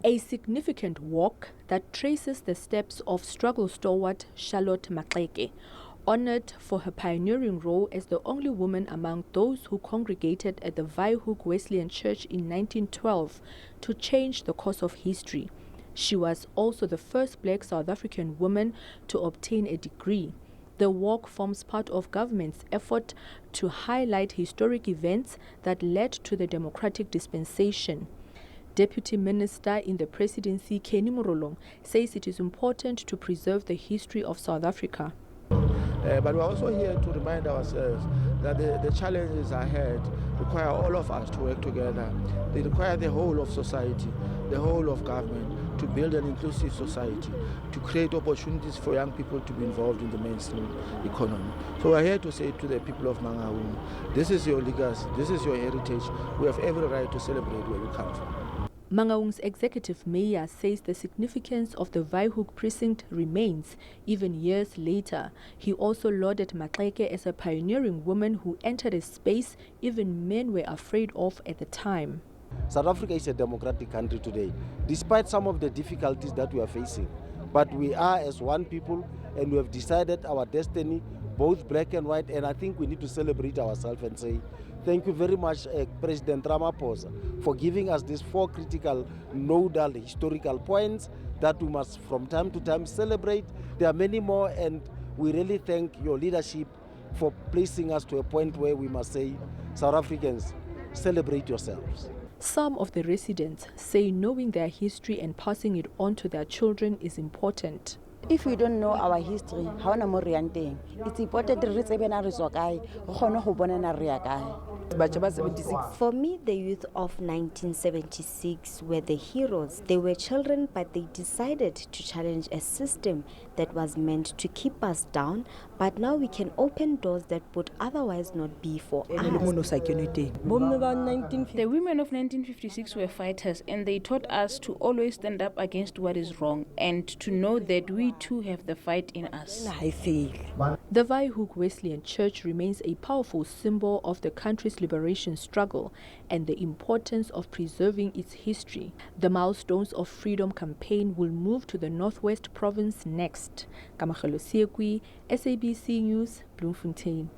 A significant walk that traces the steps of struggle stalwart Charlotte Maxeke, honored for her pioneering role as the only woman among those who congregated at the Waaihoek Wesleyan Church in 1912 to change the course of history. She was also the first black South African woman to obtain a degree. The walk forms part of government's effort to highlight historic events that led to the democratic dispensation. Deputy Minister in the Presidency Kenny Morolong says it is important to preserve the history of South Africa. But we're also here to remind ourselves that the challenges ahead require all of us to work together. They require the whole of society, the whole of government, to build an inclusive society, to create opportunities for young people to be involved in the mainstream economy. So we're here to say to the people of Mangaung, this is your legacy, this is your heritage. We have every right to celebrate where we come from. Mangaung's executive mayor says the significance of the Waaihoek precinct remains even years later. He also lauded Maxeke as a pioneering woman who entered a space even men were afraid of at the time. South Africa is a democratic country today, despite some of the difficulties that we are facing. But we are as one people, and we have decided our destiny, both black and white, and I think we need to celebrate ourselves and say, thank you very much, President Ramaphosa, for giving us these 4 critical, nodal, historical points that we must from time to time celebrate. There are many more, and we really thank your leadership for placing us to a point where we must say, South Africans, celebrate yourselves. Some of the residents say knowing their history and passing it on to their children is important. If we don't know our history, it's important to For me, the youth of 1976 were the heroes. They were children, but they decided to challenge a system that was meant to keep us down, but now we can open doors that would otherwise not be for us. The women of 1956 were fighters, and they taught us to always stand up against what is wrong and to know that we too have the fight in us. The Waaihoek Wesleyan Church remains a powerful symbol of the country's liberation struggle and the importance of preserving its history. The Milestones of Freedom campaign will move to the Northwest Province next. Kamagelo Siekwi, SABC News, Bloemfontein.